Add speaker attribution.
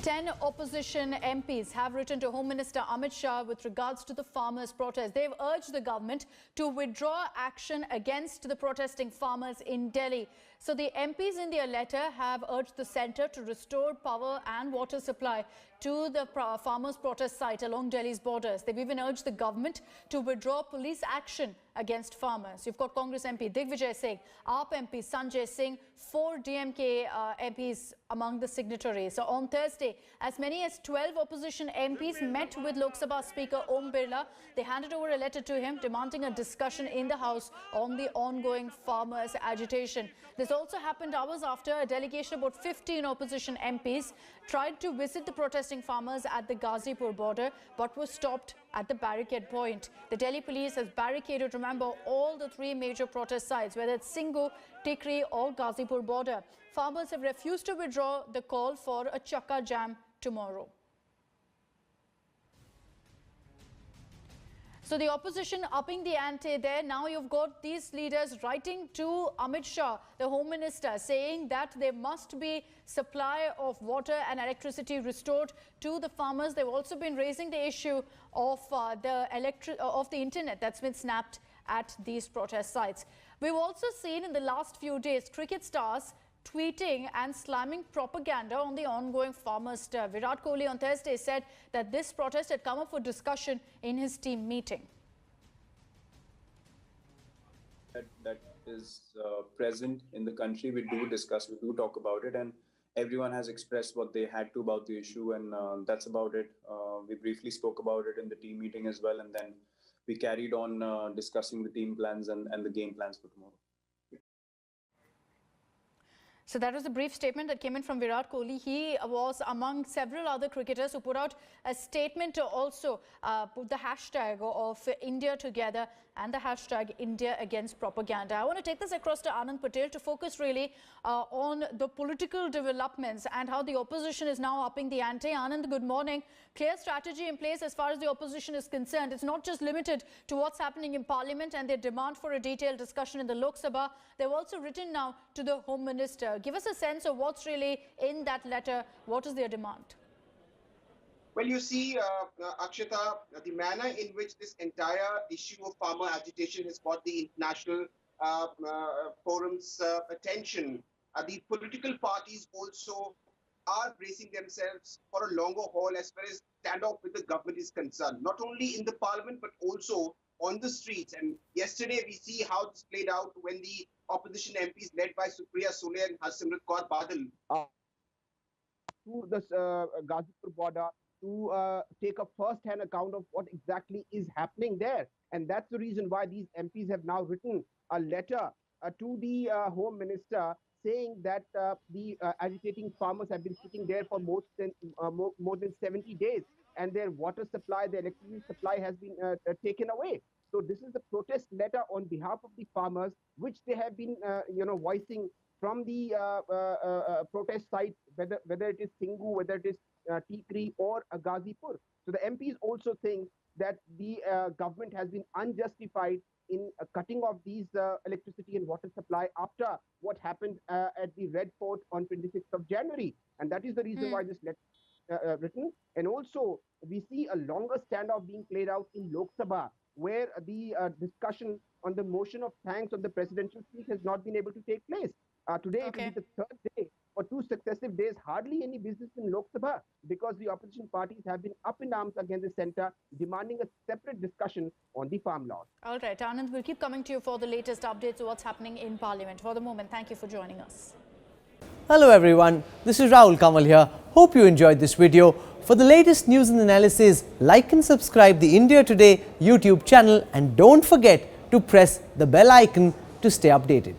Speaker 1: 10 opposition MPs have written to Home Minister Amit Shah with regards to the farmers' protest. They've urged the government to withdraw action against the protesting farmers in Delhi. So the MPs in their letter have urged the centre to restore power and water supply to the farmers' protest site along Delhi's borders. They've even urged the government to withdraw police action against farmers. You've got Congress MP Digvijay Singh, AAP MP Sanjay Singh, 4 DMK MPs among the signatories. So on Thursday, as many as 12 opposition MPs met with Lok Sabha Speaker Om Birla. They handed over a letter to him demanding a discussion in the House on the ongoing farmers' agitation. This also happened hours after a delegation of about 15 opposition MPs tried to visit the protesting farmers at the Ghazipur border but was stopped at the barricade point. The Delhi police has barricaded, remember, all the 3 major protest sites, whether it's Singhu, Tikri or Ghazipur border. Farmers have refused to withdraw the call for a chakka jam tomorrow. So the opposition upping the ante there. Now you've got these leaders writing to Amit Shah, the Home Minister, saying that there must be supply of water and electricity restored to the farmers. They've also been raising the issue of the internet that's been snapped at these protest sites. We've also seen in the last few days cricket stars tweeting and slamming propaganda on the ongoing farmers' stir. Virat Kohli on Thursday said that this protest had come up for discussion in his team meeting.
Speaker 2: That is present in the country. We do discuss, we do talk about it, and everyone has expressed what they had to about the issue, and that's about it. We briefly spoke about it in the team meeting as well, and then we carried on discussing the team plans and the game plans for tomorrow.
Speaker 1: So that was a brief statement that came in from Virat Kohli. He was among several other cricketers who put out a statement to also put the hashtag of India Together and the hashtag India Against Propaganda. I want to take this across to Anand Patel to focus really on the political developments and how the opposition is now upping the ante. Anand, good morning. Clear strategy in place as far as the opposition is concerned. It's not just limited to what's happening in Parliament and their demand for a detailed discussion in the Lok Sabha. They've also written now to the Home Minister. Give us a sense of what's really in that letter. What is their demand?
Speaker 3: Well, you see, Akshata, the manner in which this entire issue of farmer agitation has got the international forum's attention, the political parties also are bracing themselves for a longer haul as far as standoff with the government is concerned, not only in the parliament but also on the streets. And yesterday we see how this played out when the opposition MPs led by Supriya Sule and Harsimrat Kaur Badal to the Ghazipur border to take a first-hand account of what exactly is happening there. And that's the reason why these MPs have now written a letter to the Home Minister saying that the agitating farmers have been sitting there for more than 70 days, and their water supply, their electricity supply has been taken away. So this is a protest letter on behalf of the farmers, which they have been, voicing from the protest site, whether it is Singhu, whether it is Tikri or Ghazipur. So the MPs also think that the government has been unjustified in cutting off these electricity and water supply after what happened at the Red Fort on 26th of January. And that is the reason why this letter written. And also, we see a longer standoff being played out in Lok Sabha, where the discussion on the motion of thanks on the presidential speech has not been able to take place. Today, it will be the third day. For 2 successive days, hardly any business in Lok Sabha because the opposition parties have been up in arms against the centre, demanding a separate discussion on the farm laws.
Speaker 1: All right, Anand, we'll keep coming to you for the latest updates of what's happening in Parliament. For the moment, thank you for joining us.
Speaker 4: Hello everyone, this is Rahul Kamal here. Hope you enjoyed this video. For the latest news and analysis, like and subscribe the India Today YouTube channel and don't forget to press the bell icon to stay updated.